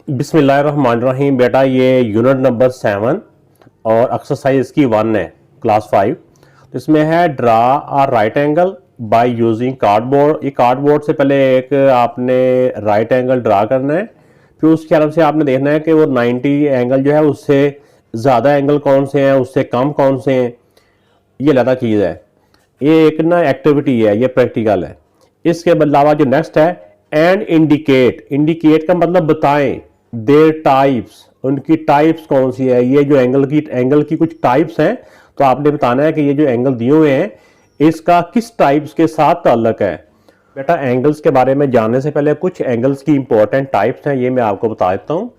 बिस्मिल्लाहिर्रहमानिर्रहीम। बेटा ये यूनिट नंबर 7 और एक्सरसाइज इसकी 1 है, क्लास 5। तो इसमें है draw a right angle by using cardboard. ये कार्डबोर्ड से पहले एक आपने राइट एंगल ड्रा करना है, फिर उसके अलग से आपने देखना है कि वो 90 एंगल जो है उससे ज़्यादा एंगल कौन से हैं, उससे कम कौन से हैं। ये अलग चीज़ है, ये एक ना एक्टिविटी है, ये प्रैक्टिकल है। इसके अलावा जो नेक्स्ट है एंड इंडिकेट। इंडिकेट का मतलब बताएं देयर टाइप्स, उनकी टाइप्स कौन सी है। ये जो एंगल की कुछ टाइप्स हैं, तो आपने बताना है कि ये जो एंगल दिए हुए हैं इसका किस टाइप्स के साथ ताल्लुक है। बेटा एंगल्स के बारे में जानने से पहले कुछ एंगल्स की इंपॉर्टेंट टाइप्स हैं, ये मैं आपको बता देता हूँ।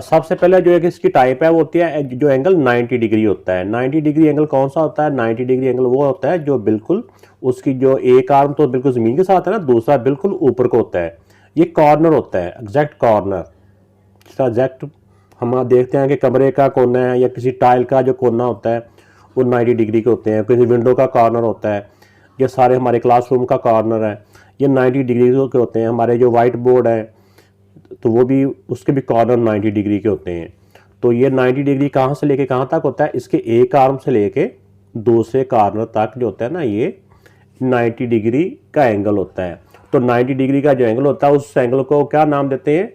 सबसे पहले जो एक इसकी टाइप है वो होती है जो एंगल 90 डिग्री होता है। 90 डिग्री एंगल कौन सा होता है? 90 डिग्री एंगल वो होता है जो बिल्कुल उसकी जो एक आर्म तो बिल्कुल ज़मीन के साथ है ना, दूसरा बिल्कुल ऊपर को होता है। ये कॉर्नर होता है, एग्जैक्ट कॉर्नर। इसका एग्जैक्ट हम देखते हैं कि कमरे का कोना है या किसी टाइल का जो कोना होता है वो 90 डिग्री के होते हैं। किसी विंडो का कॉर्नर होता है, ये सारे हमारे क्लासरूम का कॉर्नर है, ये 90 डिग्री के होते हैं। हमारे जो वाइट बोर्ड है तो वो भी, उसके भी कॉर्नर 90 डिग्री के होते हैं। तो ये 90 डिग्री कहाँ से लेके कहाँ तक होता है? इसके एक आर्म से लेके दूसरे कॉर्नर तक जो होता है ना, ये 90 डिग्री का एंगल होता है। तो 90 डिग्री का जो एंगल होता है उस एंगल को क्या नाम देते हैं?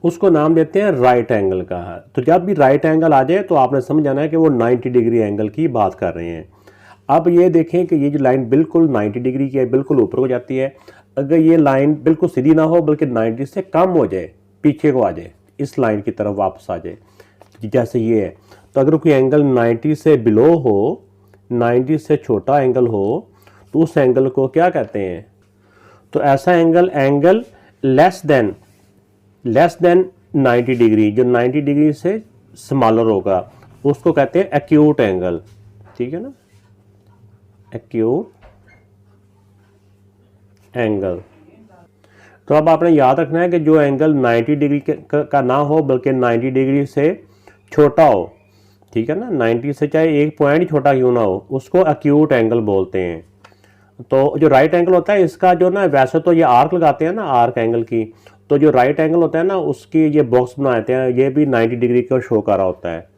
उसको नाम देते हैं राइट एंगल का। तो जब भी राइट एंगल आ जाए तो आपने समझ जाना है कि वो 90 डिग्री एंगल की बात कर रहे हैं। अब ये देखें कि ये जो लाइन बिल्कुल 90 डिग्री की है, बिल्कुल ऊपर हो जाती है। अगर ये लाइन बिल्कुल सीधी ना हो बल्कि 90 से कम हो जाए, पीछे को आ जाए, इस लाइन की तरफ वापस आ जाए, जैसे ये है। तो अगर कोई एंगल 90 से बिलो हो, 90 से छोटा एंगल हो, तो उस एंगल को क्या कहते हैं? तो ऐसा एंगल लेस देन 90 डिग्री, जो 90 डिग्री से स्मॉलर होगा, उसको कहते हैं एक्यूट एंगल। ठीक है ना, एक्यूट एंगल। तो अब आपने याद रखना है कि जो एंगल 90 डिग्री का ना हो बल्कि 90 डिग्री से छोटा हो, ठीक है ना, 90 से चाहे एक पॉइंट छोटा क्यों ना हो, उसको एक्यूट एंगल बोलते हैं। तो जो राइट एंगल होता है इसका जो ना, वैसे तो ये आर्क लगाते हैं ना, आर्क एंगल की, तो जो राइट एंगल होता है ना उसकी ये बॉक्स बनाते हैं, ये भी 90 डिग्री को शो कर रहा होता है।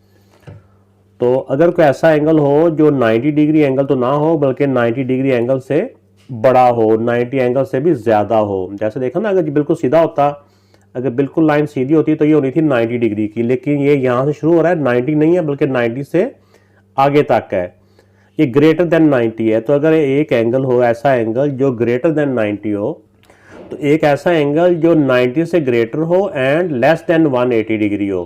तो अगर कोई ऐसा एंगल हो जो 90 डिग्री एंगल तो ना हो बल्कि 90 डिग्री एंगल से बड़ा हो, 90 एंगल से भी ज़्यादा हो, जैसे देखो ना, अगर बिल्कुल सीधा होता, अगर बिल्कुल लाइन सीधी होती तो ये होनी थी 90 डिग्री की, लेकिन ये यहाँ से शुरू हो रहा है, 90 नहीं है बल्कि 90 से आगे तक है, ये ग्रेटर देन 90 है। तो अगर एक एंगल हो, ऐसा एंगल जो ग्रेटर देन 90 हो, तो एक ऐसा एंगल जो 90 से ग्रेटर हो एंड लेस देन 180 डिग्री हो,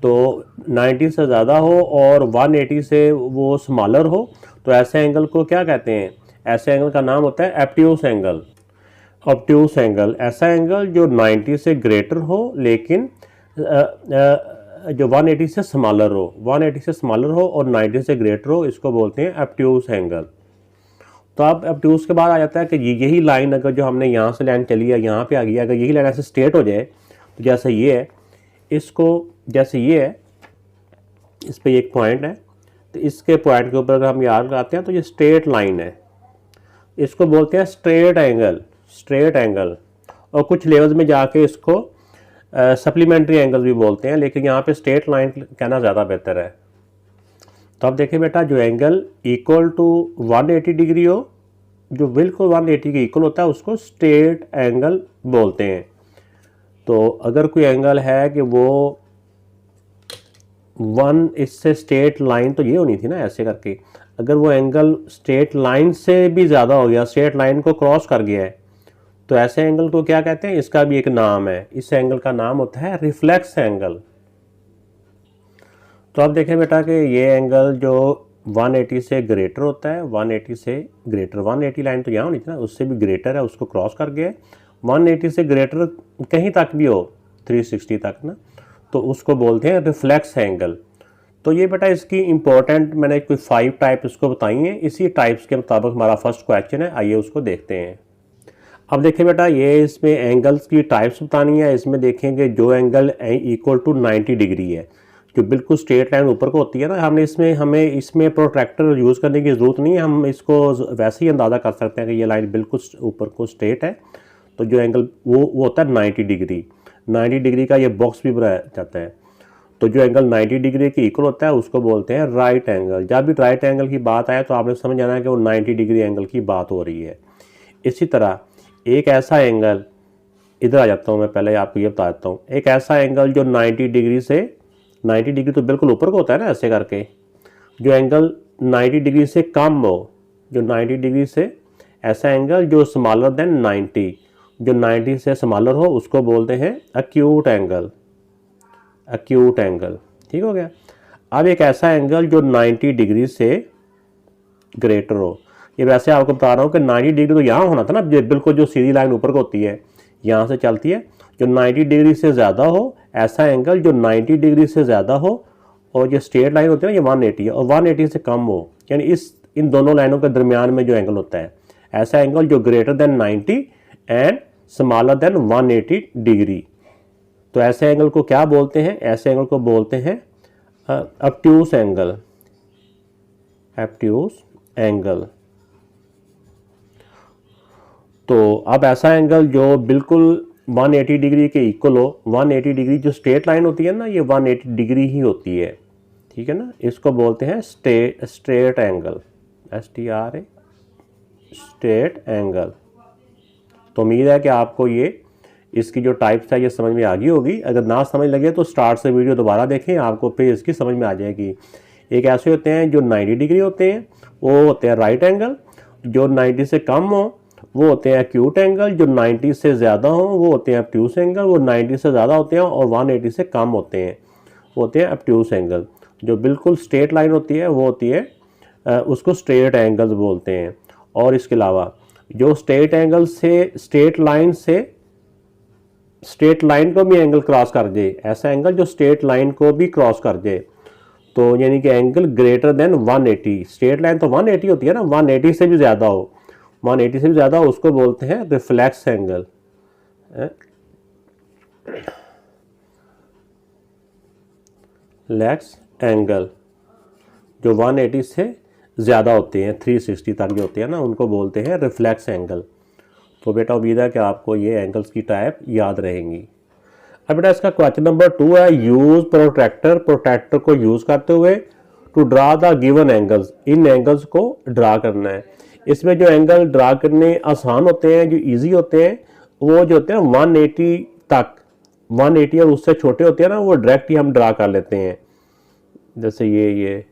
तो 90 से ज़्यादा हो और 180 से वो स्मॉलर हो, तो ऐसे एंगल को क्या कहते हैं? ऐसे एंगल का नाम होता है एब्ट्यूस एंगल। ऑब्ट्यूस एंगल, ऐसा एंगल जो 90 से ग्रेटर हो लेकिन जो 180 से स्मॉलर हो, 180 से स्मॉलर हो और 90 से ग्रेटर हो, इसको बोलते हैं एब्ट्यूस एंगल। तो अब एब्ट्यूस के बाद आ जाता है कि यही लाइन अगर जो हमने यहाँ से लाइन चली है यहाँ पे आ गई, अगर यही लाइन ऐसे स्ट्रेट हो जाए, तो जैसे ये है, इसको जैसे ये है, इस पे एक पॉइंट है, तो इसके पॉइंट के ऊपर अगर हम याद लगाते हैं तो ये स्ट्रेट लाइन है, इसको बोलते हैं स्ट्रेट एंगल। स्ट्रेट एंगल, और कुछ लेवल्स में जाके इसको सप्लीमेंट्री एंगल भी बोलते हैं, लेकिन यहाँ पे स्ट्रेट लाइन कहना ज़्यादा बेहतर है। तो अब देखिए बेटा, जो एंगल इक्वल टू 180 डिग्री हो, जो बिल्कुल 180 के इक्वल होता है, उसको स्ट्रेट एंगल बोलते हैं। तो अगर कोई एंगल है कि वो इससे स्ट्रेट लाइन तो ये होनी थी ना ऐसे करके, अगर वो एंगल स्ट्रेट लाइन से भी ज़्यादा हो गया, स्ट्रेट लाइन को क्रॉस कर गया है, तो ऐसे एंगल को क्या कहते हैं? इसका भी एक नाम है, इस एंगल का नाम होता है रिफ्लेक्स एंगल। तो अब देखें बेटा कि ये एंगल जो 180 से ग्रेटर होता है, 180 से ग्रेटर, 180 लाइन तो यहाँ होनी थी ना, उससे भी ग्रेटर है, उसको क्रॉस कर गया। 180 से ग्रेटर कहीं तक भी हो, 360 तक ना, तो उसको बोलते हैं रिफ्लेक्स एंगल। तो ये बेटा इसकी इंपॉर्टेंट मैंने कोई 5 टाइप इसको बताई हैं, इसी टाइप्स के मुताबिक हमारा फर्स्ट क्वेश्चन है, आइए उसको देखते हैं। अब देखिए बेटा, ये इसमें एंगल्स की टाइप्स बतानी है। इसमें देखेंगे जो एंगल इक्वल टू 90 डिग्री है, जो बिल्कुल स्ट्रेट लाइन ऊपर को होती है ना, हमें इसमें प्रोट्रैक्टर यूज़ करने की ज़रूरत नहीं है, हम इसको वैसे ही अंदाज़ा कर सकते हैं कि ये लाइन बिल्कुल ऊपर को स्ट्रेट है। तो जो एंगल वो होता है 90 डिग्री। 90 डिग्री का ये बॉक्स भी बनाया जाता है। तो जो एंगल 90 डिग्री के इक्वल होता है उसको बोलते हैं राइट एंगल। जब भी राइट एंगल की बात आए तो आपने समझ जाना है कि वो 90 डिग्री एंगल की बात हो रही है। इसी तरह एक ऐसा एंगल, इधर आ जाता हूँ मैं, पहले आपको ये बता देता हूँ, एक ऐसा एंगल जो 90 डिग्री से, 90 डिग्री तो बिल्कुल ऊपर को होता है ना ऐसे करके, जो एंगल 90 डिग्री से कम हो, जो 90 डिग्री से ऐसा एंगल जो स्मॉलर देन 90, जो 90 से स्मॉलर हो उसको बोलते हैं एक्यूट एंगल, एक्यूट एंगल। ठीक हो गया। अब एक ऐसा एंगल जो 90 डिग्री से ग्रेटर हो, ये वैसे आपको बता रहा हूँ कि 90 डिग्री तो यहाँ होना था ना, बिल्कुल जो सीधी लाइन ऊपर को होती है यहाँ से चलती है, जो 90 डिग्री से ज़्यादा हो, ऐसा एंगल जो 90 डिग्री से ज़्यादा हो, और जो स्ट्रेट लाइन होती है ना ये 180 है, और 180 से कम हो, यानी इन दोनों लाइनों के दरमियान में जो एंगल होता है, ऐसा एंगल जो greater than 90 and smaller than 180 degree. तो ऐसे एंगल को क्या बोलते हैं? ऐसे एंगल को बोलते हैं ऑब्ट्यूस एंगल, ऑब्ट्यूस एंगल। तो अब ऐसा एंगल जो बिल्कुल 180 डिग्री के इक्वल हो, 180 डिग्री जो स्ट्रेट लाइन होती है ना ये 180 डिग्री ही होती है, ठीक है ना, इसको बोलते हैं straight angle, STRA, straight angle. तो उम्मीद है कि आपको ये इसकी जो टाइप्स है ये समझ में आ गई होगी। अगर ना समझ लगे तो स्टार्ट से वीडियो दोबारा देखें, आपको फिर इसकी समझ में आ जाएगी। एक ऐसे होते हैं जो 90 डिग्री होते हैं, वो होते हैं राइट एंगल। जो 90 से कम हो वो होते हैं एक्यूट एंगल। जो 90 से ज़्यादा हो वो होते हैं ऑब्ट्यूस एंगल। वो 90 से ज़्यादा होते हैं और 180 से कम होते हैं, वो होते हैं ऑब्ट्यूस एंगल। जो बिल्कुल स्ट्रेट लाइन होती है वो होती है उसको स्ट्रेट एंगल्स बोलते हैं। और इसके अलावा जो स्ट्रेट एंगल से, स्ट्रेट लाइन को भी एंगल क्रॉस कर दे, ऐसा एंगल जो स्ट्रेट लाइन को भी क्रॉस कर दे, तो यानी कि angle greater than 180, straight line तो 180 होती है ना, 180 से भी ज़्यादा हो, 180 से भी ज़्यादा हो, उसको बोलते हैं रिफ्लेक्स एंगल। रिफ्लेक्स एंगल जो 180 से ज़्यादा होते हैं, 360 तक जो होते हैं ना, उनको बोलते हैं रिफ्लेक्स एंगल। तो बेटा उम्मीद है कि आपको ये एंगल्स की टाइप याद रहेंगी। अब बेटा इसका क्वेश्चन नंबर 2 है, यूज प्रोट्रैक्टर, प्रोट्रैक्टर को यूज करते हुए to draw the given angles, इन एंगल्स को ड्रा करना है। इसमें जो एंगल ड्रा करने आसान होते हैं, जो इजी होते हैं, वो जो होते हैं 180 तक, 180 और उससे छोटे होते हैं ना, वो डायरेक्ट ही हम ड्रा कर लेते हैं, जैसे ये।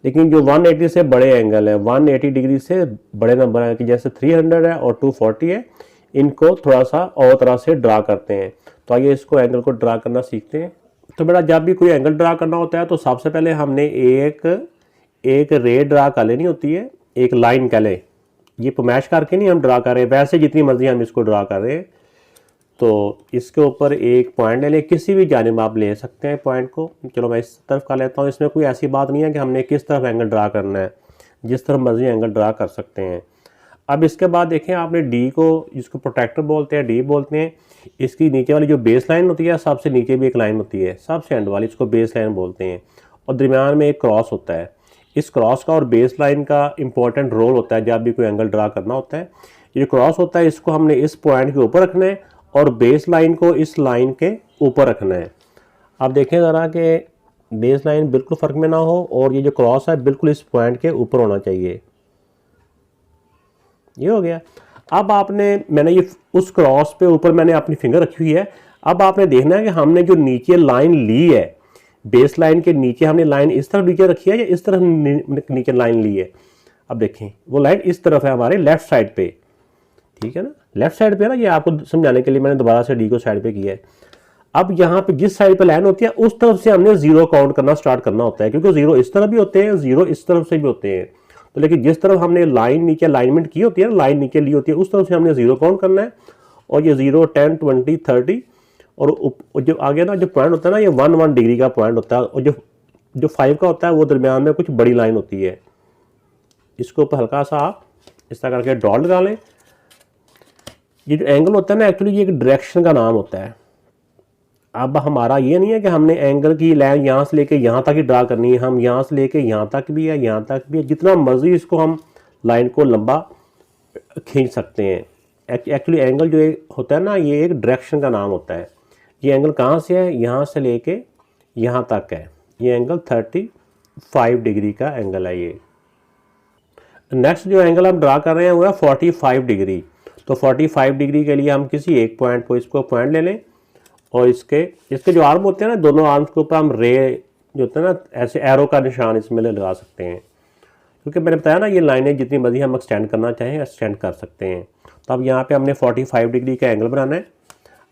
लेकिन जो 180 से बड़े एंगल है, 180 डिग्री से बड़े नंबर है कि जैसे 300 है और 240 है, इनको थोड़ा सा और तरह से ड्रा करते हैं। तो आइए इसको एंगल को ड्रा करना सीखते हैं। तो बेटा जब भी कोई एंगल ड्रा करना होता है तो सबसे पहले हमने एक रे ड्रा कर लेनी होती है, एक लाइन कह ले। ये पमैश करके नहीं हम ड्रा कर रहे हैं, वैसे जितनी मर्जी हम इसको ड्रा कर रहे हैं। तो इसके ऊपर एक पॉइंट ले लें, किसी भी जानिब आप ले सकते हैं पॉइंट को। चलो मैं इस तरफ का लेता हूँ। इसमें कोई ऐसी बात नहीं है कि हमने किस तरफ एंगल ड्रा करना है, जिस तरफ मर्जी एंगल ड्रा कर सकते हैं। अब इसके बाद देखें, आपने डी को, जिसको प्रोटेक्टर बोलते हैं, डी बोलते हैं, इसकी नीचे वाली जो बेस लाइन होती है, सबसे नीचे भी एक लाइन होती है, सबसे एंड वाली, इसको बेस लाइन बोलते हैं। और दरमियान में एक क्रॉस होता है। इस क्रॉस का और बेस लाइन का इंपॉर्टेंट रोल होता है जब भी कोई एंगल ड्रा करना होता है। ये क्रॉस होता है, इसको हमने इस पॉइंट के ऊपर रखना है और बेस लाइन को इस लाइन के ऊपर रखना है। आप देखें ज़रा कि बेस लाइन बिल्कुल फ़र्क में ना हो और ये जो क्रॉस है बिल्कुल इस पॉइंट के ऊपर होना चाहिए। ये हो गया। अब मैंने ये उस क्रॉस पे ऊपर मैंने अपनी फिंगर रखी हुई है। अब आपने देखना है कि हमने जो नीचे लाइन ली है, बेस लाइन के नीचे हमने लाइन इस तरफ नीचे रखी है या इस तरफ नीचे लाइन ली है। अब देखें वो लाइन इस तरफ है हमारे लेफ्ट साइड पे, ठीक है ना, लेफ्ट साइड पे ना। ये आपको समझाने के लिए मैंने दोबारा से डी को साइड पे किया है। अब यहाँ पे जिस साइड पे लाइन होती है उस तरफ से हमने जीरो काउंट करना स्टार्ट करना होता है, क्योंकि जीरो इस तरफ भी होते हैं, जीरो इस तरफ से भी होते हैं। तो लेकिन जिस तरफ हमने लाइन नीचे अलाइनमेंट की होती है, लाइन नीचे ली होती है, उस तरफ से हमने जीरो काउंट करना है। और ये 0, 10, 20, 30 और जो आगे ना जो पॉइंट होता है ना, ये 1 डिग्री का पॉइंट होता है। और जो 5 का होता है वो दरमियान में कुछ बड़ी लाइन होती है। इसके ऊपर हल्का सा आप इस तरह करके डॉट लगा लें। ये जो एंगल होता है ना, एक्चुअली ये एक डायरेक्शन का नाम होता है। अब हमारा ये नहीं है कि हमने एंगल की लाइन यहाँ से लेके यहाँ तक ही ड्रा करनी है, हम यहाँ से लेके यहाँ तक भी है, यहाँ तक भी है, जितना मर्जी इसको हम लाइन को लंबा खींच सकते हैं। एक्चुअली एंगल जो होता है ना, ये एक डायरेक्शन का नाम होता है। ये एंगल कहाँ से है, यहाँ से लेके यहाँ तक है, ये एंगल 35 डिग्री का एंगल है ये। नेक्स्ट जो एंगल हम ड्रा कर रहे हैं वो है 45 डिग्री। तो 45 डिग्री के लिए हम किसी एक पॉइंट को, इसको पॉइंट ले लें और इसके जो आर्म होते हैं ना, दोनों आर्म्स के ऊपर हम रे जो होता है ना, ऐसे एरो का निशान इसमें लगा सकते हैं, क्योंकि मैंने बताया ना ये लाइनें जितनी मर्जी हम एक्सटेंड करना चाहें एक्सटेंड कर सकते हैं। तो अब यहाँ पे हमने 45 डिग्री का एंगल बनाना है।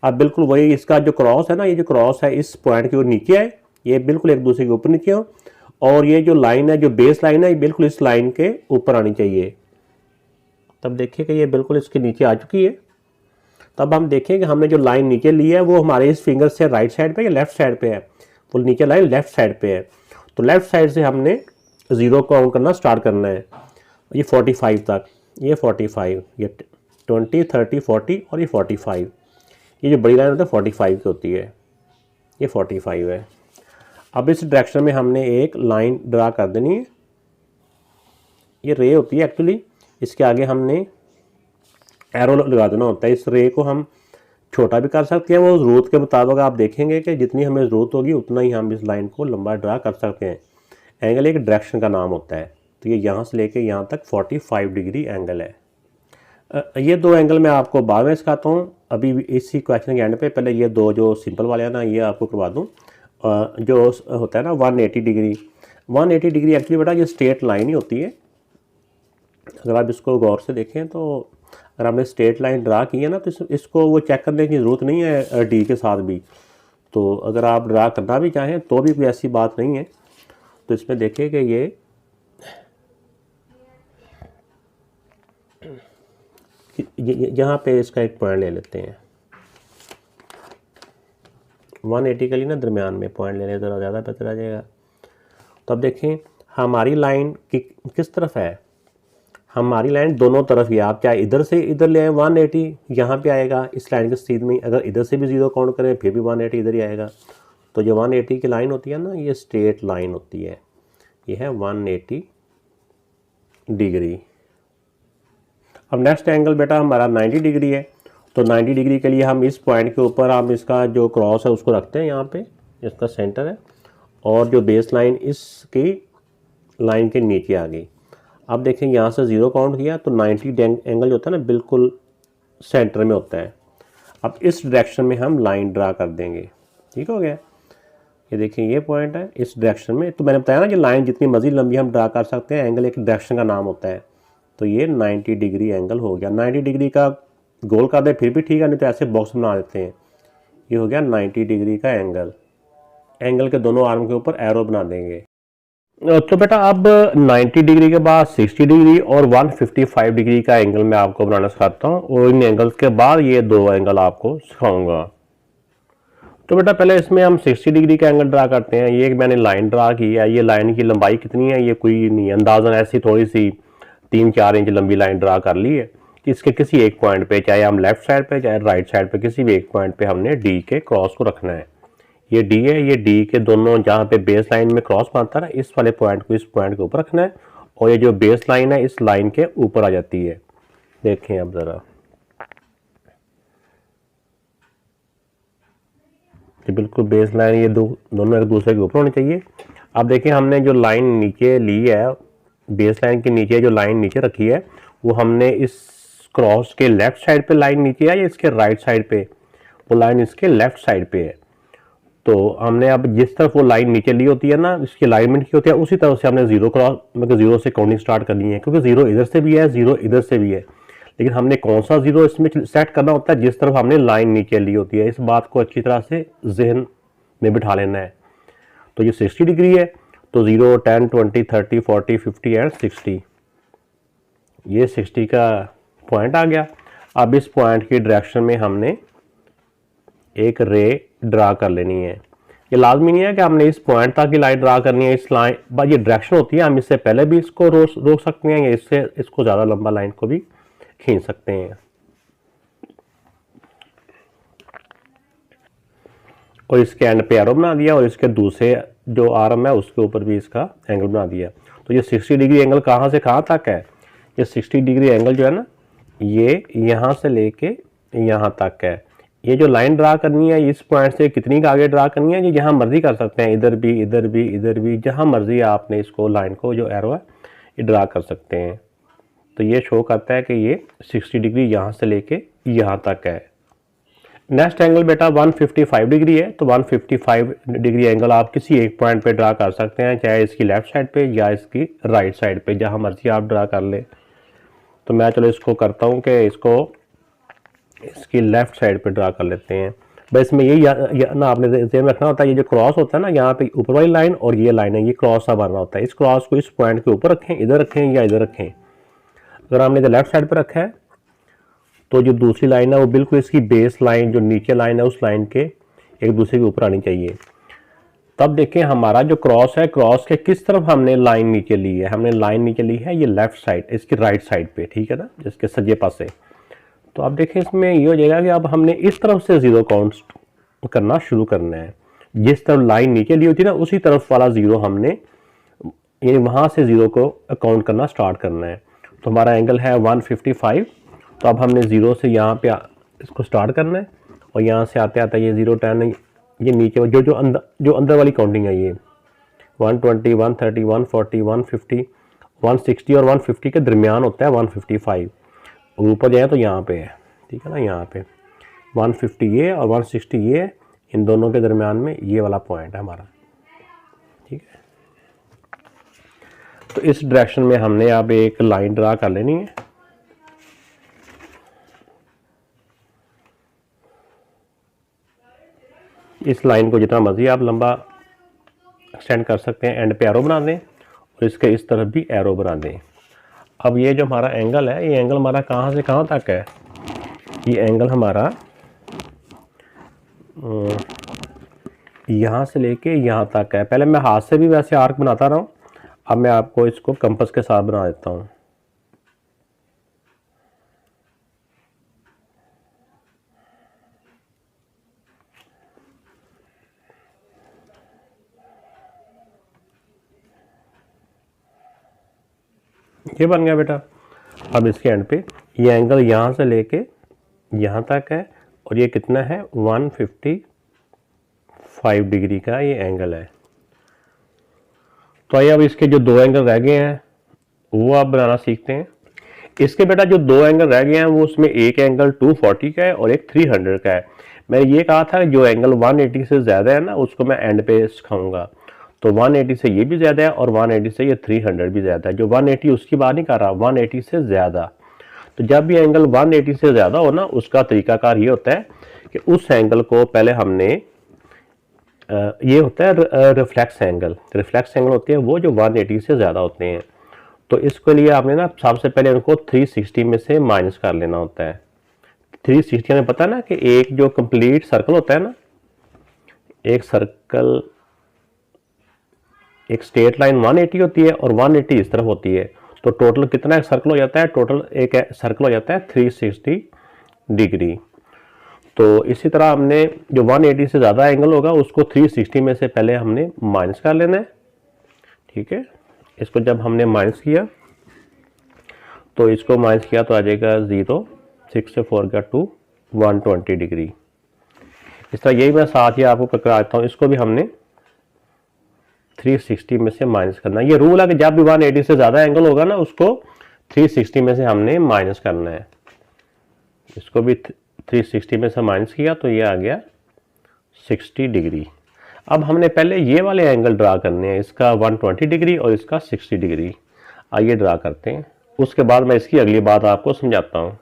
अब बिल्कुल वही इसका जो क्रॉस है ना, ये जो क्रॉस है इस पॉइंट के ऊपर नीचे है, ये बिल्कुल एक दूसरे के ऊपर नीचे हो, और ये जो लाइन है, जो बेस लाइन है, ये बिल्कुल इस लाइन के ऊपर आनी चाहिए। तब देखिए कि ये बिल्कुल इसके नीचे आ चुकी है। तब हम देखें कि हमने जो लाइन नीचे ली है वो हमारे इस फिंगर से राइट साइड पे या लेफ्ट साइड पे है। वो नीचे लाइन लेफ्ट साइड पे है, तो लेफ्ट साइड से हमने 0 काउंट करना स्टार्ट करना है, ये 45 तक, ये 45, ये 20, 30, 40 और ये 45। ये जो बड़ी लाइन होती है 45 की होती है, ये 45 है। अब इस डायरेक्शन में हमने एक लाइन ड्रा कर देनी है, ये रे होती है एक्चुअली, इसके आगे हमने एरो लगा देना होता है। इस रे को हम छोटा भी कर सकते हैं, वो ज़रूरत के मुताबिक आप देखेंगे कि जितनी हमें ज़रूरत होगी उतना ही हम इस लाइन को लंबा ड्रा कर सकते हैं। एंगल एक डायरेक्शन का नाम होता है, तो ये यहाँ से लेके यहाँ तक 45 डिग्री एंगल है। ये दो एंगल मैं आपको बाद में सिखाता हूँ, अभी इसी क्वेश्चन के एंड पे पहले ये दो जो सिंपल वाले हैं ना, ये आपको करवा दूँ। जो होता है ना 180 डिग्री, 180 डिग्री एक्चुअली बेटा ये स्ट्रेट लाइन ही होती है। अगर आप इसको गौर से देखें तो अगर हमने स्ट्रेट लाइन ड्रा की है ना, तो इसको वो चेक करने की ज़रूरत नहीं है डी के साथ भी। तो अगर आप ड्रा करना भी चाहें तो भी कोई ऐसी बात नहीं है। तो इसमें देखिए कि ये यहाँ पे इसका एक पॉइंट ले लेते हैं, 180 के लिए ना दरमियान में पॉइंट ले लें, ज़रा ज़्यादा बेहतर आ जाएगा। तो अब देखें हमारी लाइन किस तरफ है, हमारी लाइन दोनों तरफ ही, आप चाहे इधर से इधर ले आए 180 यहाँ पे आएगा इस लाइन के सीध में, अगर इधर से भी 0 काउंट करें फिर भी 180 इधर ही आएगा। तो जो 180 की लाइन होती है ना, ये स्ट्रेट लाइन होती है, ये है 180 डिग्री। अब नेक्स्ट एंगल बेटा हमारा 90 डिग्री है। तो 90 डिग्री के लिए हम इस पॉइंट के ऊपर हम इसका जो क्रॉस है उसको रखते हैं, यहाँ पे इसका सेंटर है, और जो बेस लाइन इसकी लाइन के नीचे आ गई। अब देखें यहाँ से 0 काउंट किया तो 90 एंगल जो होता है ना बिल्कुल सेंटर में होता है। अब इस डायरेक्शन में हम लाइन ड्रा कर देंगे, ठीक हो गया। ये देखें ये पॉइंट है इस डायरेक्शन में। तो मैंने बताया ना कि लाइन जितनी मर्जी लंबी हम ड्रा कर सकते हैं, एंगल एक डायरेक्शन का नाम होता है। तो ये 90 डिग्री एंगल हो गया। 90 डिग्री का गोल कर दे फिर भी ठीक है, नहीं तो ऐसे बॉक्स बना देते हैं। ये हो गया 90 डिग्री का एंगल। एंगल के दोनों आर्म के ऊपर एरो बना देंगे। तो बेटा अब 90 डिग्री के बाद 60 डिग्री और 155 डिग्री का एंगल मैं आपको बनाना सिखाता हूँ, और इन एंगल्स के बाद ये दो एंगल आपको सिखाऊंगा। तो बेटा पहले इसमें हम 60 डिग्री का एंगल ड्रा करते हैं। ये मैंने लाइन ड्रा की है, ये लाइन की लंबाई कितनी है ये कोई नहीं, अंदाजन ऐसी थोड़ी सी 3-4 इंच लंबी लाइन ड्रा कर ली है। इसके किसी एक पॉइंट पे, चाहे हम लेफ्ट साइड पे चाहे राइट साइड पे, किसी भी एक पॉइंट पे हमने डी के क्रॉस को रखना है। ये डी है, ये डी के दोनों जहाँ पे बेस लाइन में क्रॉस बनता है इस वाले पॉइंट को इस पॉइंट के ऊपर रखना है, और ये जो बेस लाइन है इस लाइन के ऊपर आ जाती है। देखें अब जरा, बिल्कुल बेस लाइन ये दोनों एक दूसरे के ऊपर होनी चाहिए। अब देखिए हमने जो लाइन नीचे ली है, बेस लाइन के नीचे जो लाइन नीचे रखी है, वो हमने इस क्रॉस के लेफ्ट साइड पे लाइन नीचे है या इसके राइट साइड पे, वो लाइन इसके लेफ्ट साइड पे है। तो हमने अब जिस तरफ वो लाइन नीचे ली होती है ना, इसकी अलाइनमेंट की होती है, उसी तरफ से हमने 0 क्रॉस मतलब 0 से काउंटिंग स्टार्ट करनी है, क्योंकि 0 इधर से भी है 0 इधर से भी है। लेकिन हमने कौन सा 0 इसमें सेट करना होता है, जिस तरफ हमने लाइन नीचे ली होती है। इस बात को अच्छी तरह से जहन में बिठा लेना है। तो ये 60 डिग्री है, तो 0, 10, 20, 30, 40, 50 एंड 60, ये 60 का पॉइंट आ गया। अब इस पॉइंट की डायरेक्शन में हमने एक रे ड्रा कर लेनी है। ये लाजमी नहीं है कि हमने इस पॉइंट तक की लाइन ड्रा करनी है, इस लाइन बस ये डायरेक्शन होती है, हम इससे पहले भी इसको रोक सकते हैं या इसको ज़्यादा लंबा लाइन को भी खींच सकते हैं। और इसके एंड पे एरो बना दिया, और इसके दूसरे जो आर्म है उसके ऊपर भी इसका एंगल बना दिया। तो ये 60 डिग्री एंगल कहाँ से कहाँ तक है, ये 60 डिग्री एंगल जो है ना, ये यहाँ से लेके यहाँ तक है। ये जो लाइन ड्रा करनी है इस पॉइंट से कितनी का आगे ड्रा करनी है, ये जहाँ मर्जी कर सकते हैं, इधर भी इधर भी इधर भी, जहाँ मर्जी आपने इसको लाइन को जो एरो है ये ड्रा कर सकते हैं। तो ये शो करता है कि ये 60 डिग्री यहाँ से लेके यहाँ तक है। नेक्स्ट एंगल बेटा 155 डिग्री है, तो 155 डिग्री एंगल आप किसी एक पॉइंट पे ड्रा कर सकते हैं, चाहे इसकी लेफ्ट साइड पे या इसकी राइट साइड पे, जहाँ मर्जी आप ड्रा कर ले। तो मैं चलो इसको करता हूँ कि इसको इसकी लेफ्ट साइड पे ड्रा कर लेते हैं। बस इसमें यही ना आपने ध्यान में रखना होता है, ये जो क्रॉस होता है ना यहाँ पे ऊपर वाली लाइन और ये लाइन है, ये क्रॉस सा बनना होता है। इस क्रॉस को इस पॉइंट के ऊपर रखें, इधर रखें या इधर रखें। अगर आपने इधर लेफ्ट साइड पर रखा है तो जो दूसरी लाइन है वो बिल्कुल इसकी बेस लाइन जो नीचे लाइन है उस लाइन के एक दूसरे के ऊपर आनी चाहिए। तब देखें हमारा जो क्रॉस है, क्रॉस के किस तरफ हमने लाइन नीचे ली है, हमने लाइन नीचे ली है ये लेफ्ट साइड, इसकी राइट साइड पे, ठीक है ना, जिसके सज्जे पासे। तो आप देखें इसमें ये हो जाएगा कि अब हमने इस तरफ से जीरो काउंट करना शुरू करना है। जिस तरफ लाइन नीचे ली होती है ना उसी तरफ वाला जीरो हमने, यानी वहां से जीरो को काउंट करना स्टार्ट करना है। तो हमारा एंगल है 155, तो अब हमने जीरो से यहाँ पे इसको स्टार्ट करना है और यहाँ से आते आते ये 0 10 ये नीचे जो अंदर वाली काउंटिंग है, ये 120 130 140 150 160 और 150 के दरमियान होता है 155। ऊपर जाए तो यहाँ पे है, ठीक है ना, यहाँ पे 150 ये और 160 ये, इन दोनों के दरमियान में ये वाला पॉइंट है हमारा, ठीक है। तो इस डायरेक्शन में हमने अब एक लाइन ड्रा कर लेनी है। इस लाइन को जितना मर्जी आप लंबा एक्सटेंड कर सकते हैं, एंड पे एरो बना दें और इसके इस तरफ भी एरो बना दें। अब ये जो हमारा एंगल है, ये एंगल हमारा कहाँ से कहाँ तक है, ये एंगल हमारा यहाँ से लेके यहाँ तक है। पहले मैं हाथ से भी वैसे आर्क बनाता रहा हूँ, अब मैं आपको इसको कंपास के साथ बना देता हूँ। ये बन गया बेटा। अब इसके एंड पे ये एंगल यहाँ से लेके यहाँ तक है और ये कितना है 155 डिग्री का ये एंगल है। तो आइए अब इसके जो दो एंगल रह गए हैं वो आप बनाना सीखते हैं। इसके बेटा जो दो एंगल रह गए हैं वो उसमें एक एंगल 240 का है और एक 300 का है। मैंने ये कहा था जो एंगल 180 से ज़्यादा है ना उसको मैं एंड पे सिखाऊंगा। तो 180 से ये भी ज़्यादा है और 180 से ये 300 भी ज़्यादा है। जो 180 उसकी बात नहीं कर रहा, 180 से ज़्यादा। तो जब भी एंगल 180 से ज़्यादा हो ना उसका तरीकाकार ये होता है कि उस एंगल को पहले हमने ये होता है रिफ्लेक्स एंगल। रिफ्लेक्स एंगल होते हैं वो जो 180 से ज़्यादा होते हैं। तो इसके लिए आपने ना सबसे पहले उनको 360 में से माइनस कर लेना होता है। 360 में पता है ना कि एक जो कंप्लीट सर्कल होता है ना, एक सर्कल एक स्ट्रेट लाइन 180 होती है और 180 इस तरफ होती है। तो टोटल कितना सर्कल हो जाता है, टोटल एक सर्कल हो जाता है 360 डिग्री। तो इसी तरह हमने जो 180 से ज़्यादा एंगल होगा उसको 360 में से पहले हमने माइनस कर लेना है, ठीक है। इसको जब हमने माइनस किया तो इसको माइनस किया तो आ जाएगा 0, 6 से 4 का 2, 120 डिग्री। इस तरह यही मैं साथ ही आपको करके आता हूँ। इसको भी हमने 360 में से माइनस करना है। ये रूल है कि जब भी 180 से ज़्यादा एंगल होगा ना उसको 360 में से हमने माइनस करना है। इसको भी 360 में से माइनस किया तो ये आ गया 60 डिग्री। अब हमने पहले ये वाले एंगल ड्रा करने हैं, इसका 120 डिग्री और इसका 60 डिग्री। आइए ड्रा करते हैं, उसके बाद मैं इसकी अगली बात आपको समझाता हूँ।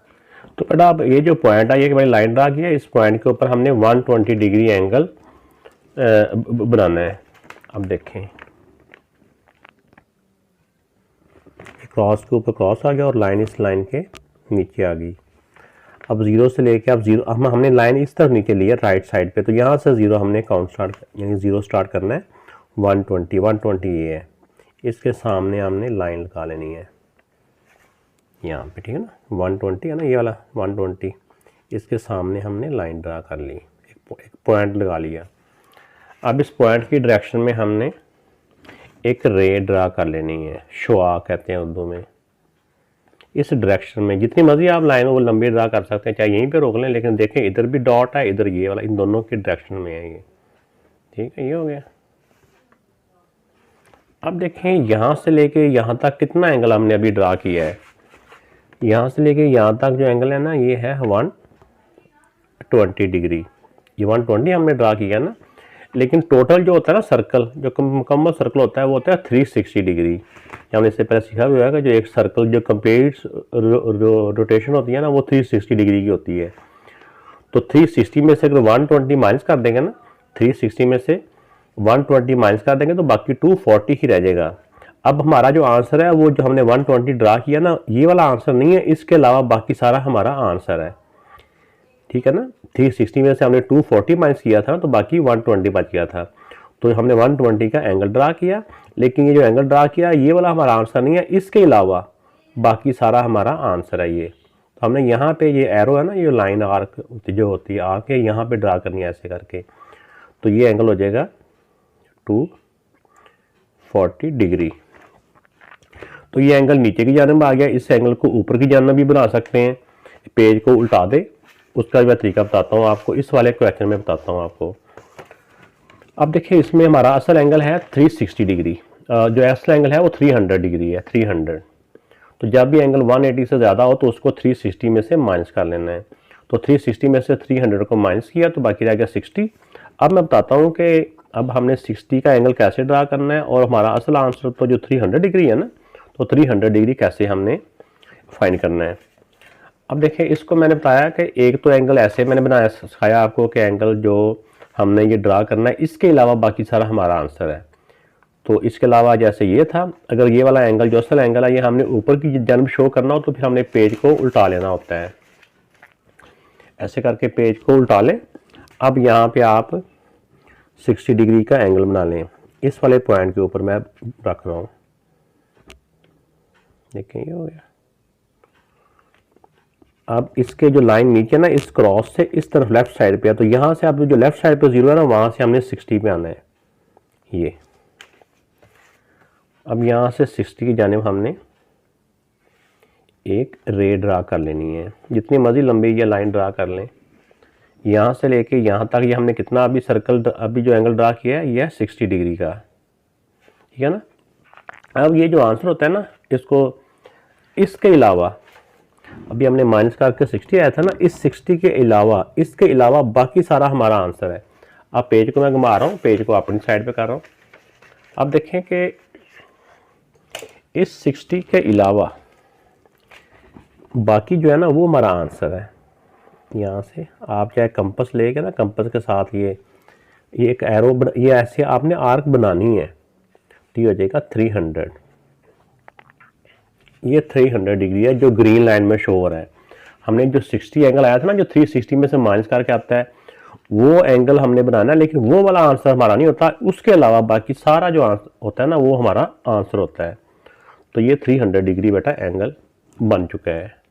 तो बेटा अब ये जो पॉइंट है, ये मैंने लाइन ड्रा किया, इस पॉइंट के ऊपर हमने 120 डिग्री एंगल बनाना है। अब देखें क्रॉस के ऊपर क्रॉस आ गया और लाइन इस लाइन के नीचे आ गई। अब जीरो से लेके अब जीरो हमने लाइन इस तरफ नीचे ली है राइट साइड पे, तो यहाँ से जीरो हमने काउंट स्टार्ट यानी जीरो स्टार्ट करना है। 120 ये है, इसके सामने हमने लाइन लगा लेनी है यहाँ पे, ठीक है ना। 120 है ना ये वाला 120, इसके सामने हमने लाइन ड्रा कर ली, एक पॉइंट लगा लिया। अब इस पॉइंट की डायरेक्शन में हमने एक रे ड्रा कर लेनी है, शुआ कहते हैं उर्दू में। इस डायरेक्शन में। जितनी मर्जी आप लाइन वो लंबी ड्रा कर सकते हैं, चाहे यहीं पे रोक लें, लेकिन देखें इधर भी डॉट है, इधर ये वाला, इन दोनों की डायरेक्शन में है ये। ठीक है, ये हो गया। अब देखें यहाँ से लेके यहाँ तक कितना एंगल हमने अभी ड्रा किया है। यहाँ से लेके यहाँ तक जो एंगल है ना, ये है 120 डिग्री। ये 120 हमने ड्रा किया ना, लेकिन टोटल जो होता है ना सर्कल, जो मुकम्मल सर्कल होता है वो होता है 360 डिग्री। हमने इससे पहले सीखा भी है कि जो एक सर्कल जो कंप्लीट रोटेशन होती है ना, वो 360 डिग्री की होती है। तो 360 में से अगर 120 माइनस कर देंगे ना, 360 में से 120 माइनस कर देंगे तो बाकी 240 ही रह जाएगा। अब हमारा जो आंसर है वो जो हमने 120 ड्रा किया ना, ये वाला आंसर नहीं है, इसके अलावा बाकी सारा हमारा आंसर है। ठीक है ना, 360 में से हमने 240 माइनस किया था तो बाकी 120 बच गया था। तो हमने 120 का एंगल ड्रा किया, लेकिन ये जो एंगल ड्रा किया ये वाला हमारा आंसर नहीं है, इसके अलावा बाकी सारा हमारा आंसर है ये। तो हमने यहाँ पे ये एरो है ना, ये लाइन आर्क जो होती है आर्क है, यहाँ पे ड्रा करनी है ऐसे करके। तो ये एंगल हो जाएगा 240 डिग्री। तो ये एंगल नीचे की जानब आ गया। इस एंगल को ऊपर की जानब भी बना सकते हैं। पेज को उल्टा दे, उसका मैं तरीका बताता हूँ आपको, इस वाले क्वेश्चन में बताता हूँ आपको। अब देखिए इसमें हमारा असल एंगल है 360 डिग्री, जो असल एंगल है वो 300 डिग्री है, 300। तो जब भी एंगल 180 से ज़्यादा हो तो उसको 360 में से माइनस कर लेना है। तो 360 में से 300 को माइनस किया तो बाकी रह गया 60। अब मैं बताता हूँ कि अब हमने 60 का एंगल कैसे ड्रा करना है, और हमारा असल आंसर तो जो 300 डिग्री है ना, तो 300 डिग्री कैसे हमने फाइंड करना है। अब देखिए इसको मैंने बताया कि एक तो एंगल ऐसे मैंने बनाया, सिखाया आपको कि एंगल जो हमने ये ड्रा करना है, इसके अलावा बाकी सारा हमारा आंसर है। तो इसके अलावा जैसे ये था, अगर ये वाला एंगल जो असल एंगल है ये हमने ऊपर की जानब शो करना हो तो फिर हमने पेज को उल्टा लेना होता है। ऐसे करके पेज को उल्टा लें। अब यहाँ पे आप 60 डिग्री का एंगल बना लें, इस वाले पॉइंट के ऊपर मैं रख रहा हूँ। देखें ये हो गया। अब इसके जो लाइन नीचे ना, इस क्रॉस से इस तरफ लेफ्ट साइड पे है, तो यहाँ से आप जो लेफ्ट साइड पे 0 है ना, वहाँ से हमने 60 पे आना है ये। अब यहाँ से 60 की जानिब हमने एक रे ड्रा कर लेनी है, जितनी मर्जी लंबी ये लाइन ड्रा कर लें। यहाँ से लेके यहाँ तक ये हमने कितना अभी सर्कल, अभी जो एंगल ड्रा किया है ये है 60 डिग्री का। ठीक है ना। अब ये जो आंसर होता है ना, इसको इसके अलावा अभी हमने माइनस करके 60 आया था ना, इस 60 के अलावा, इसके अलावा बाकी सारा हमारा आंसर है। अब पेज को मैं घुमा रहा हूँ, पेज को अपनी साइड पे कर रहा हूँ। अब देखें कि इस 60 के अलावा बाकी जो है ना वो हमारा आंसर है। यहाँ से आप चाहे कंपस लेके ना, कंपस के साथ ये एक एरो, ये ऐसे आपने आर्क बनानी है, तो ये हो जाएगा 300। ये 300 डिग्री है जो ग्रीन लाइन में शो हो रहा है। हमने जो 60 एंगल आया था ना, जो 360 में से माइनस करके आता है, वो एंगल हमने बनाना है, लेकिन वो वाला आंसर हमारा नहीं होता। उसके अलावा बाकी सारा जो आंसर होता है ना, वो हमारा आंसर होता है। तो ये 300 डिग्री बेटा एंगल बन चुका है।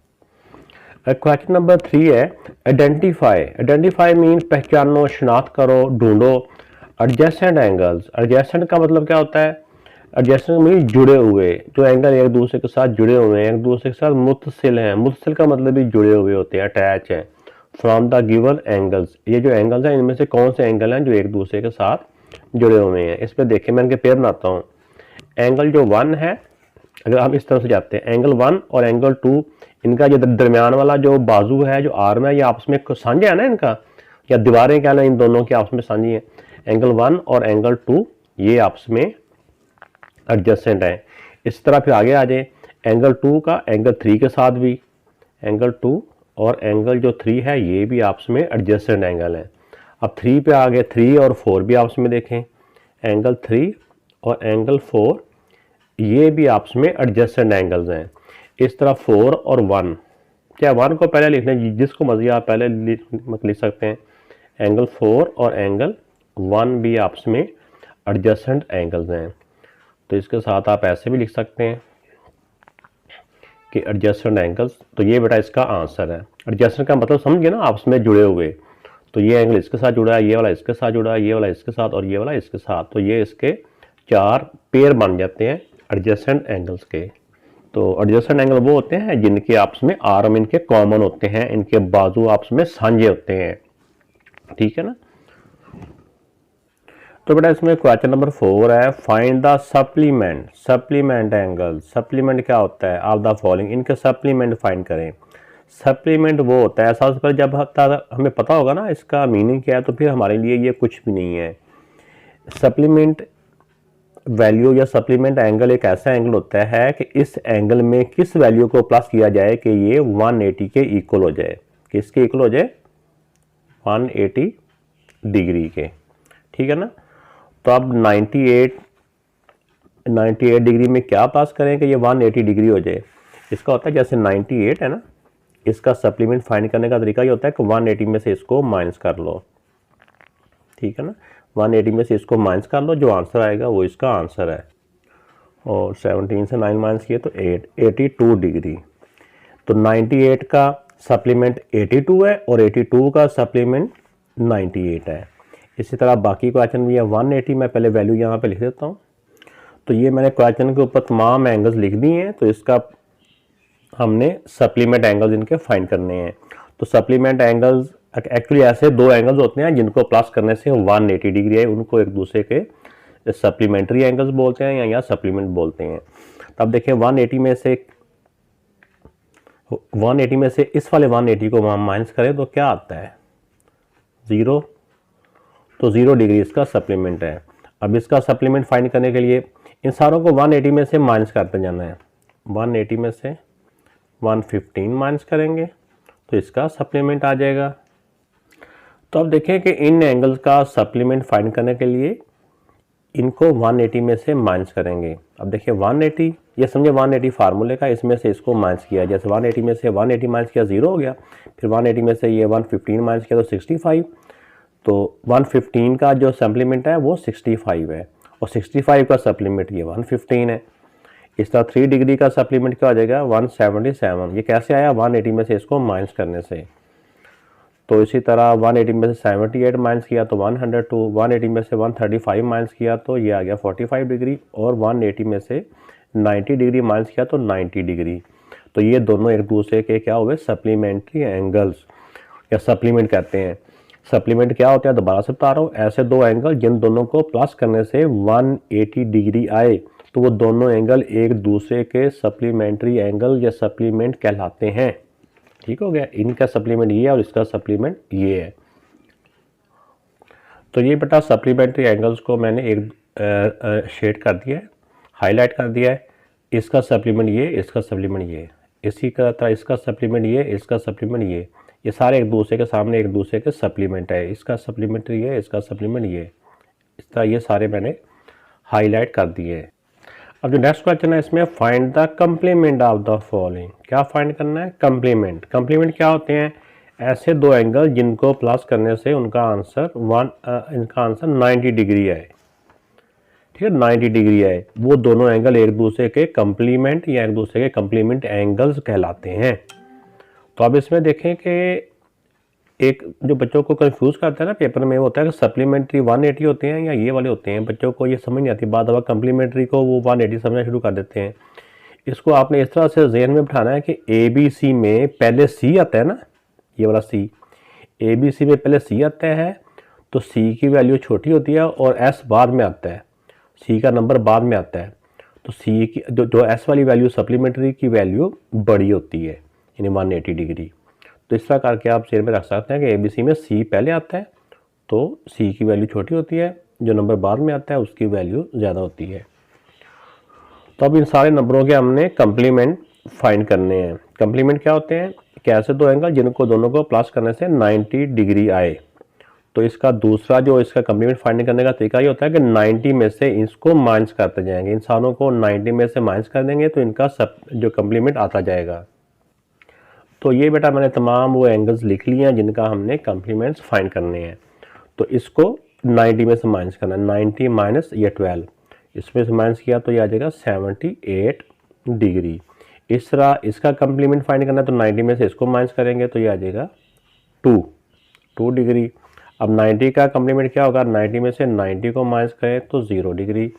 क्वेश्चन नंबर 3 है आइडेंटिफाई। आइडेंटिफाई मीन पहचानो, शनाख्त करो, ढूंढो एडजेसेंट एंगल्स। एडजेसेंट का मतलब क्या होता है? एडजेसेंट मीन जुड़े हुए, जो एंगल एक दूसरे के साथ जुड़े हुए हैं, एक दूसरे के साथ मुत्तसिल हैं। मुत्तसिल का मतलब भी जुड़े हुए होते हैं, अटैच हैं। फ्रॉम द गिवन एंगल्स, ये जो एंगल्स हैं इनमें से कौन से एंगल हैं जो एक दूसरे के साथ जुड़े हुए हैं। इस पर देखिए मैं इनके पेयर बनाता हूँ। एंगल जो 1 है, अगर हम इस तरह से जाते हैं, एंगल 1 और एंगल 2, इनका जो दरमियान वाला जो बाजू है, जो आर्म है, ये आपस में साझे है ना इनका, या दीवारें क्या ना, इन दोनों की आपस में साझी है। एंगल 1 और एंगल 2 ये आपस में एडजेसेंट है। इस तरह फिर आगे आ जाए, एंगल 2 का एंगल 3 के साथ भी, एंगल 2 और एंगल जो 3 है ये भी आपस में एडजेसेंट एंगल है। अब 3 पे आ गए, 3 और 4 भी आपस में देखें, एंगल 3 और एंगल 4 ये भी आपस में एडजेसेंट एंगल्स हैं। इस तरह 4 और 1, क्या 1 को पहले लिखना है, जिसको मर्जी आप पहले लिख सकते हैं। एंगल 4 और एंगल 1 भी आपस में एडजेसेंट एंगल्स हैं। तो इसके साथ आप ऐसे भी लिख सकते हैं कि एडजेसेंट एंगल्स। तो ये बेटा इसका आंसर है। एडजेसेंट का मतलब समझ गए ना, आपस में जुड़े हुए। तो ये एंगल इसके साथ जुड़ा है, ये वाला इसके साथ जुड़ा है, ये वाला इसके साथ और ये वाला इसके साथ। तो ये इसके 4 पेयर बन जाते हैं एडजेसेंट एंगल्स के। तो एडजेसेंट एंगल वो होते हैं जिनके आपस में आर्म इनके कॉमन होते हैं, इनके बाजू आपस में साझे होते हैं, ठीक है ना। तो बेटा इसमें क्वेश्चन नंबर 4 है, find the supplement angle. Supplement क्या होता है, ऑफ द फॉलोइंग, इनके सप्लीमेंट फाइंड करें। सप्लीमेंट वो होता है, सबसे पहले जब हमें पता होगा ना इसका मीनिंग क्या है तो फिर हमारे लिए ये कुछ भी नहीं है। सप्लीमेंट वैल्यू या सप्लीमेंट एंगल एक ऐसा एंगल होता है कि इस एंगल में किस वैल्यू को प्लस किया जाए कि ये 180 के इक्वल हो जाए, किसके इक्वल हो जाए, 180 डिग्री के, ठीक है ना। तो अब 98 डिग्री में क्या प्लस करें कि ये 180 डिग्री हो जाए। इसका होता है जैसे 98 है ना, इसका सप्लीमेंट फाइंड करने का तरीका ये होता है कि 180 में से इसको माइनस कर लो, ठीक है ना। 180 में से इसको माइनस कर लो, जो आंसर आएगा वो इसका आंसर है। और 17 से 9 माइनस किए तो 8, 82 डिग्री। तो 98 का सप्लीमेंट 82 है और 82 का सप्लीमेंट 98 है। इसी तरह बाकी क्वेश्चन भी है 180, मैं पहले वैल्यू यहाँ पे लिख देता हूँ। तो ये मैंने क्वेश्चन के ऊपर तमाम एंगल्स लिख दिए हैं, तो इसका हमने सप्लीमेंट एंगल्स इनके फाइंड करने हैं। तो सप्लीमेंट एंगल्स एक्चुअली ऐसे दो एंगल्स होते हैं जिनको प्लस करने से 180 डिग्री है, उनको एक दूसरे के सप्लीमेंट्री एंगल्स बोलते हैं या सप्लीमेंट बोलते हैं। तब देखिए 180 में से इस वाले 180 को हम माइनस करें तो क्या आता है, 0। तो 0 डिग्री इसका सप्लीमेंट है। अब इसका सप्लीमेंट फाइंड करने के लिए इन सारों को 180 में से माइनस करते जाना है। 180 में से 115 माइनस करेंगे तो इसका सप्लीमेंट आ जाएगा। तो अब देखें कि इन एंगल्स का सप्लीमेंट फाइंड करने के लिए इनको 180 में से माइनस करेंगे। अब देखिए 180, ये समझे 180 फार्मूले का, इसमें से इसको माइनस किया, जैसे 180 में से 180 माइनस किया 0 हो गया, फिर 180 में से ये 115 माइनस किया तो 65। तो 115 का जो सप्लीमेंट है वो 65 है और 65 का सप्लीमेंट ये 115 है। इस तरह 3 डिग्री का सप्लीमेंट क्या हो जाएगा, 177। ये कैसे आया, 180 में से इसको माइनस करने से। तो इसी तरह 180 में से 78 माइनस किया तो 102, 180 में से 135 माइनस किया तो ये आ गया 45 डिग्री, और 180 में से 90 डिग्री माइनस किया तो 90 डिग्री। तो ये दोनों एक दूसरे के क्या हुए, सप्लीमेंट्री एंगल्स या सप्लीमेंट कहते हैं। सप्लीमेंट क्या होते हैं, दोबारा से बता रहा हूँ, ऐसे दो एंगल जिन दोनों को प्लस करने से 180 डिग्री आए तो वो दोनों एंगल एक दूसरे के सप्लीमेंट्री एंगल या सप्लीमेंट कहलाते हैं, ठीक हो गया। इनका सप्लीमेंट ये है और इसका सप्लीमेंट ये है। तो ये बेटा सप्लीमेंट्री एंगल्स को मैंने एक शेड कर दिया है, हाईलाइट कर दिया है। इसका सप्लीमेंट ये, इसका सप्लीमेंट ये, इसी का तरह इसका सप्लीमेंट ये, इसका सप्लीमेंट ये सारे एक दूसरे के सामने एक दूसरे के सप्लीमेंट है। इसका सप्लीमेंट ये, इसका सप्लीमेंट ये, इस तरह ये सारे मैंने हाईलाइट कर दिए हैं। अब जो नेक्स्ट क्वेश्चन है इसमें find the complement of the following. क्या फाइंड करना है, कंप्लीमेंट। कंप्लीमेंट क्या होते हैं, ऐसे दो एंगल जिनको प्लस करने से उनका आंसर 90 डिग्री है, ठीक है, 90 डिग्री है। वो दोनों एंगल एक दूसरे के कंप्लीमेंट या एक दूसरे के कंप्लीमेंट एंगल्स कहलाते हैं। तो अब इसमें देखें कि एक जो बच्चों को कंफ्यूज करता है ना पेपर में, वो होता है कि सप्लीमेंट्री 180 होते हैं या ये वाले होते हैं। बच्चों को ये समझ नहीं आती, बाद दफा कंप्लीमेंट्री को वो 180 समझना शुरू कर देते हैं। इसको आपने इस तरह से ज़हन में बिठाना है कि ABC में पहले C आता है ना, ये वाला C, ABC में पहले C आता है तो C की वैल्यू छोटी होती है और S बाद में आता है, C का नंबर बाद में आता है। तो C की जो S वाली वैल्यू सप्लीमेंट्री की वैल्यू बड़ी होती है, यानी 180 डिग्री। तो इस तरह करके आप शेर में रख सकते हैं कि ABC में C पहले आता है तो C की वैल्यू छोटी होती है, जो नंबर बाद में आता है उसकी वैल्यू ज़्यादा होती है। तो अब इन सारे नंबरों के हमने कंप्लीमेंट फाइंड करने हैं। कंप्लीमेंट क्या होते हैं, कैसे दो एंगल जिनको दोनों को प्लस करने से 90 डिग्री आए। तो इसका दूसरा जो इसका कंप्लीमेंट फाइंड करने का तरीका ये होता है कि 90 में से इसको माइनस करते जाएंगे। इन सारों को 90 में से माइनस कर देंगे तो इनका जो कंप्लीमेंट आता जाएगा। तो ये बेटा मैंने तमाम वो एंगल्स लिख लिए हैं जिनका हमने कंप्लीमेंट्स फाइंड करने हैं। तो इसको 90 में से माइनस करना है, 90 माइनस ये 12, इसमें से माइनस किया तो ये आ जाएगा 78 डिग्री। इस तरह इसका कंप्लीमेंट फाइंड करना है तो 90 में से इसको माइनस करेंगे तो ये आ जाएगा 2 डिग्री। अब 90 का कंप्लीमेंट क्या होगा, 90 में से 90 को माइनस करें तो 0 डिग्री।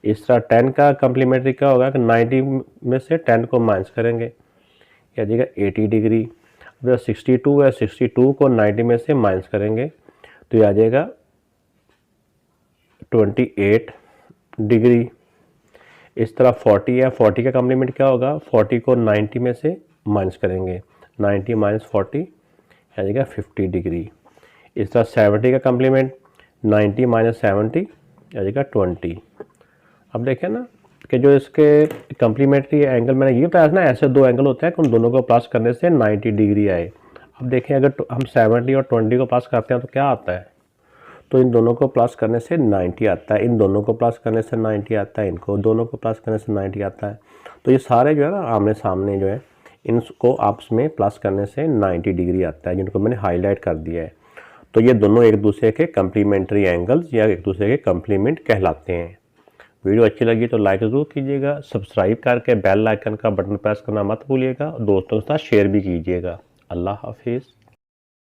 इस तरह 10 का कम्प्लीमेंट्री क्या होगा कि 90 में से 10 को माइनस करेंगे, क्या देगा 80 डिग्री। अब 62 है, 62 को 90 में से माइनस करेंगे तो ये आ जाएगा 28 डिग्री। इस तरह 40 है, 40 का कम्प्लीमेंट क्या होगा, 40 को 90 में से माइनस करेंगे, 90 माइनस 40 आ जाएगा 50 डिग्री। इस तरह 70 का कम्प्लीमेंट 90 माइनस 70 आ जाएगा 20। अब देखें ना कि जो इसके कम्प्लीमेंट्री एंगल मैंने ये बताया था ना, ऐसे दो एंगल होते हैं कि उन दोनों को प्लस करने से 90 डिग्री आए। अब देखें अगर हम 70 और 20 को प्लस करते हैं तो क्या आता है, तो इन दोनों को प्लस करने से 90 आता है, इन दोनों को प्लस करने से 90 आता है, इनको दोनों को प्लस करने से 90 आता है। तो ये सारे जो है ना आमने सामने जो है इनको आपस में प्लस करने से 90 डिग्री आता है, जिनको मैंने हाईलाइट कर दिया है। तो ये दोनों एक दूसरे के कम्प्लीमेंट्री एंगल्स या एक दूसरे के कम्प्लीमेंट कहलाते हैं। वीडियो अच्छी लगी तो लाइक ज़रूर कीजिएगा, सब्सक्राइब करके बेल आइकन का बटन प्रेस करना मत भूलिएगा, दोस्तों के साथ शेयर भी कीजिएगा। अल्लाह हाफिज़।